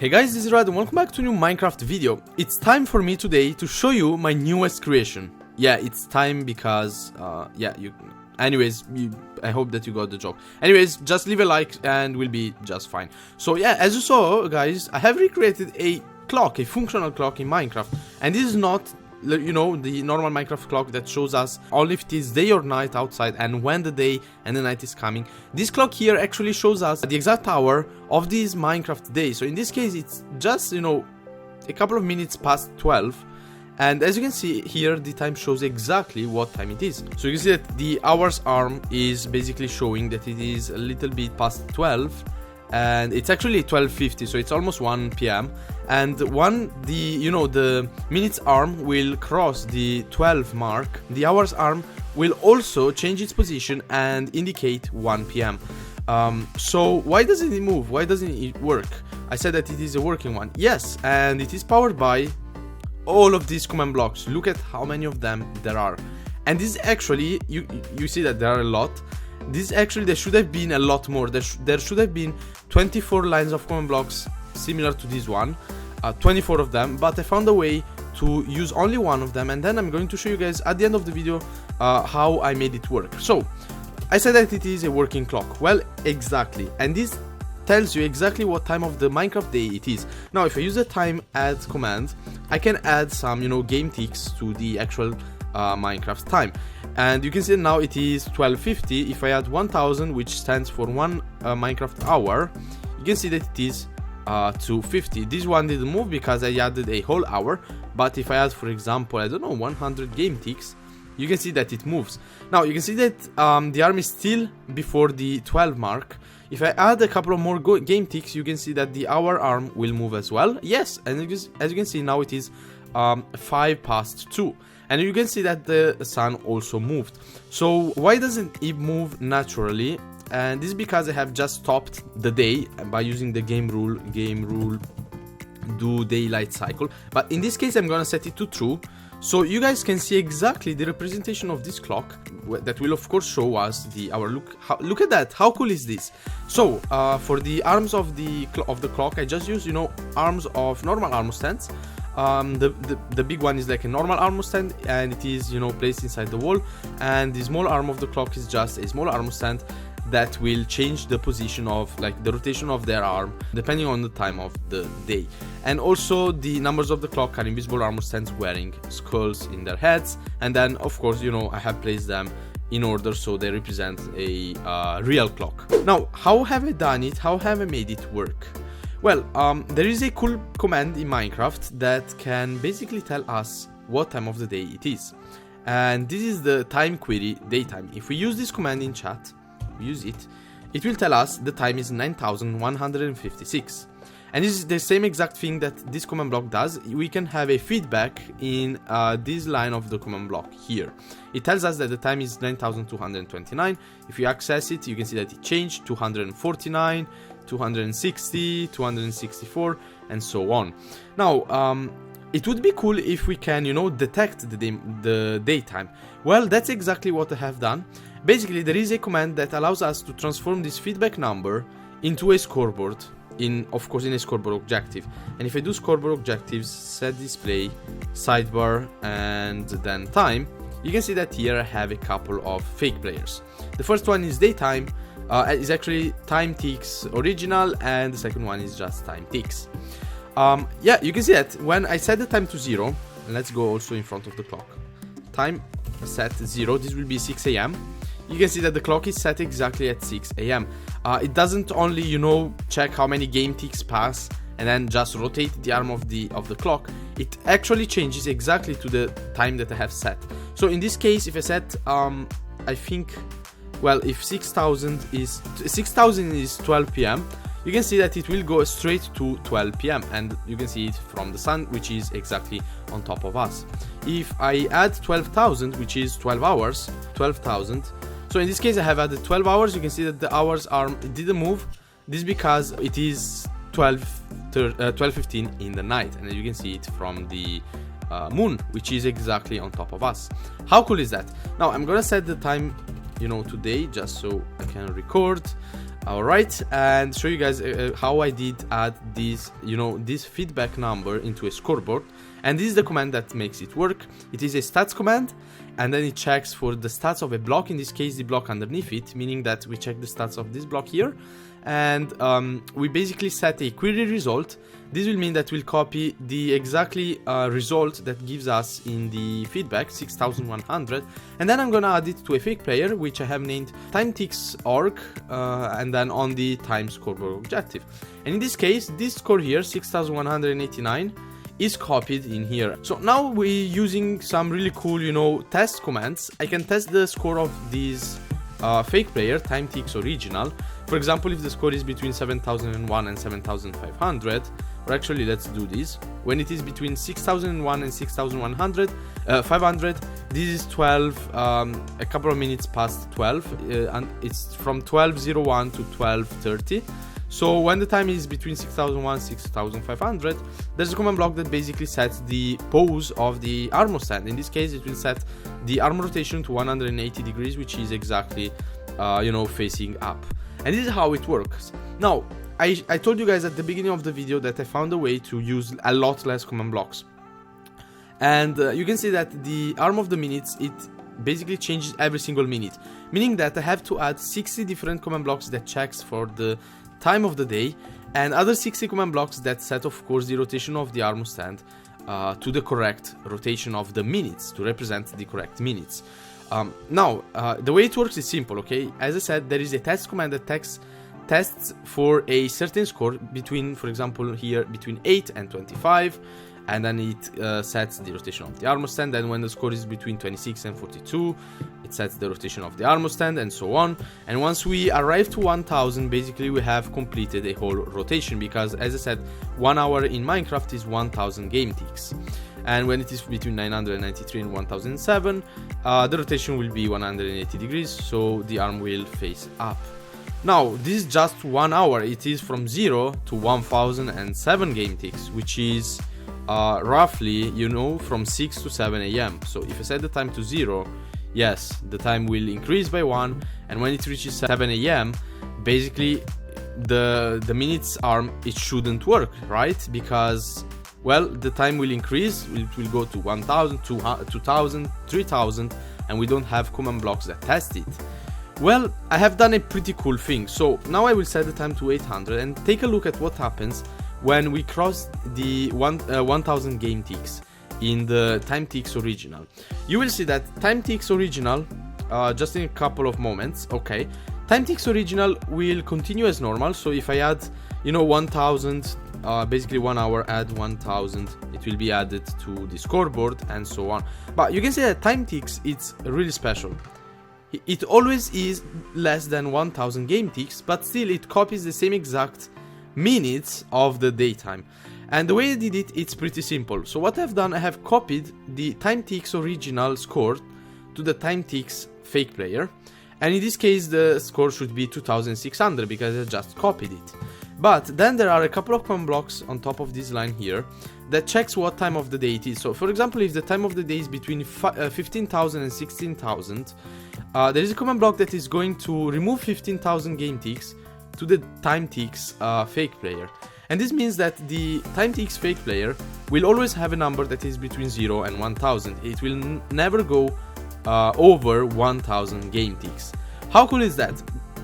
Hey guys, this is Red and welcome back to a new Minecraft video. It's time for me today to show you my newest creation. Yeah, it's time because, I hope that you got the joke. Anyways, just leave a like and we'll be just fine. So yeah, as you saw guys, I have recreated a clock, a functional clock in Minecraft. And this is not, you know, the normal Minecraft clock that shows us only if it is day or night outside and when the day and the night is coming. This clock here actually shows us the exact hour of this Minecraft day. So in this case it's just, you know, a couple of minutes past 12, and as you can see here the time shows exactly what time it is. So you can see that the hours arm is basically showing that it is a little bit past 12, and it's actually 12:50, so it's almost 1 p.m. and when the minutes arm will cross the 12 mark, the hours arm will also change its position and indicate 1 p.m. So why doesn't it move? Why doesn't it work? I said that it is a working one. Yes, and it is powered by all of these command blocks. Look at how many of them there are. And this actually, you see that there are a lot. This actually, there should have been a lot more. There should have been 24 lines of command blocks similar to this one, 24 of them, but I found a way to use only one of them, and then I'm going to show you guys at the end of the video how I made it work. So I said that it is a working clock. Well, exactly, and this tells you exactly what time of the Minecraft day it is. Now if I use the time add command, I can add some, you know, game ticks to the actual Minecraft time, and you can see now it is 12:50. If I add 1000, which stands for one Minecraft hour, you can see that it is 250. This one didn't move because I added a whole hour, but if I add, for example, I don't know, 100 game ticks, you can see that it moves. Now you can see that the arm is still before the 12 mark. If I add a couple of more game ticks, you can see that the hour arm will move as well. Yes, and as you can see now it is 5 past 2, and you can see that the sun also moved. So why doesn't it move naturally? And this is because I have just stopped the day by using the game rule do daylight cycle, but in this case I'm gonna set it to true, so you guys can see exactly the representation of this clock that will of course show us the hour. Look at that, how cool is this? So for the arms of the clock, I just use, you know, arms of normal arm stands. The big one is like a normal arm stand, and it is, you know, placed inside the wall, and the small arm of the clock is just a small arm stand that will change the position of, like, the rotation of their arm depending on the time of the day. And also the numbers of the clock are invisible armor stands wearing skulls in their heads, and then of course, you know, I have placed them in order so they represent a real clock. Now how have I done it? How have I made it work? Well, there is a cool command in Minecraft that can basically tell us what time of the day it is, and this is the time query daytime. If we use this command in chat, use it, it will tell us the time is 9156, and this is the same exact thing that this command block does. We can have a feedback in this line of the command block here. It tells us that the time is 9229. If you access it, you can see that it changed 249, 260, 264, and so on. Now it would be cool if we can, you know, detect the daytime. Well, that's exactly what I have done. Basically, there is a command that allows us to transform this feedback number into a scoreboard, of course in a scoreboard objective. And if I do scoreboard objectives, set display, sidebar, and then time, you can see that here I have a couple of fake players. The first one is daytime, is actually time ticks original, and the second one is just time ticks. Yeah, you can see that when I set the time to 0, and let's go also in front of the clock, time set 0, this will be 6 a.m. You can see that the clock is set exactly at 6 a.m. It doesn't only, you know, check how many game ticks pass and then just rotate the arm of the clock. It actually changes exactly to the time that I have set. So in this case, if I set I think, well, if 6000 is 12 p.m, you can see that it will go straight to 12 p.m, and you can see it from the sun, which is exactly on top of us. If I add 12,000, which is 12 hours, 12,000, so in this case I have added 12 hours, you can see that the hours arm didn't move. This is because it is 12:15 in the night, and you can see it from the moon, which is exactly on top of us. How cool is that? Now I'm gonna set the time, you know, today, just so I can record. Alright, and show you guys how I did add this, this feedback number into a scoreboard. And this is the command that makes it work. It is a stats command, and then it checks for the stats of a block, in this case the block underneath it, meaning that we check the stats of this block here, and we basically set a query result. This will mean that we'll copy the exactly result that gives us in the feedback, 6100, and then I'm gonna add it to a fake player, which I have named timeticks.org, and then on the time scoreboard objective. And in this case, this score here, 6189, is copied in here. So now we're using some really cool, test commands. I can test the score of this fake player, timeticks original. For example, if the score is between 7001 and 7500, or actually let's do this. When it is between 6001 and 500, this is 12, a couple of minutes past 12, and it's from 12:01 to 12:30. So when the time is between 6001 and 6500, there's a command block that basically sets the pose of the armor stand. In this case, it will set the armor rotation to 180 degrees, which is exactly, facing up. And this is how it works. Now, I told you guys at the beginning of the video that I found a way to use a lot less command blocks. And you can see that the arm of the minutes, it basically changes every single minute. Meaning that I have to add 60 different command blocks that checks for the time of the day, and other 60 command blocks that set, of course, the rotation of the armor stand to the correct rotation of the minutes, to represent the correct minutes. Now, the way it works is simple, okay? As I said, there is a test command that tests for a certain score between, for example, here, between 8 and 25, and then it sets the rotation of the armor stand. And when the score is between 26 and 42, it sets the rotation of the armor stand, and so on. And once we arrive to 1000, basically we have completed a whole rotation, because, as I said, 1 hour in Minecraft is 1000 game ticks. And when it is between 993 and 1007, the rotation will be 180 degrees, so the arm will face up. Now, this is just 1 hour. It is from 0 to 1007 game ticks, which is roughly, from 6 to 7 AM. So if I set the time to 0, yes, the time will increase by 1, and when it reaches 7 AM, basically the minutes arm, it shouldn't work, right? Because, well, the time will increase, it will go to 1000, 2000, 3000, and we don't have command blocks that test it. Well, I have done a pretty cool thing. So now I will set the time to 800 and take a look at what happens when we cross the 1000 game ticks in the timeticks original. You will see that timeticks original, just in a couple of moments, okay, timeticks original will continue as normal. So if I add, 1000, basically 1 hour, add 1000, it will be added to the scoreboard, and so on. But you can see that timeticks, it's really special. It always is less than 1000 game ticks, but still it copies the same exact minutes of the daytime. And the way I did it, it's pretty simple. So what I've done, I have copied the timeticks original score to the timeticks fake player, and in this case the score should be 2600 because I just copied it. But then there are a couple of command blocks on top of this line here that checks what time of the day it is. So for example, if the time of the day is between 15,000 and 16,000, there is a command block that is going to remove 15,000 game ticks to the timeticks fake player. And this means that the timeticks fake player will always have a number that is between 0 and 1000. It will never go over 1000 game ticks. How cool is that?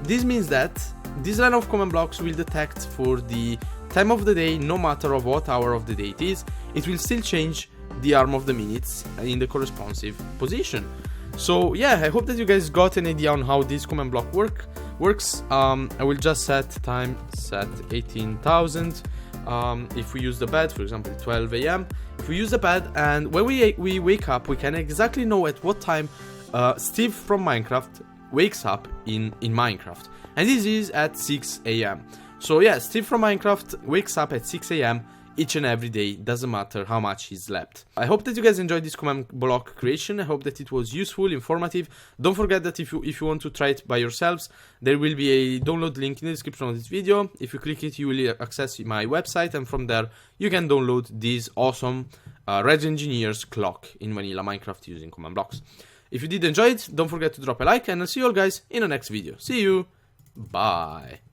This means that this line of command blocks will detect for the time of the day, no matter of what hour of the day it is, it will still change the arm of the minutes in the corresponding position. So yeah, I hope that you guys got an idea on how this command block works. I will just set time, set 18,000. If we use the bed, for example, 12 AM, if we use the bed, and when we wake up, we can exactly know at what time Steve from Minecraft wakes up in Minecraft. And this is at 6 AM. So yeah, Steve from Minecraft wakes up at 6 AM each and every day, doesn't matter how much he slept. I hope that you guys enjoyed this command block creation. I hope that it was useful, informative. Don't forget that if you want to try it by yourselves, there will be a download link in the description of this video. If you click it, you will access my website, and from there you can download this awesome TheRedEngineer's clock in vanilla Minecraft using command blocks. If you did enjoy it, don't forget to drop a like, and I'll see you all guys in the next video. See you! Bye!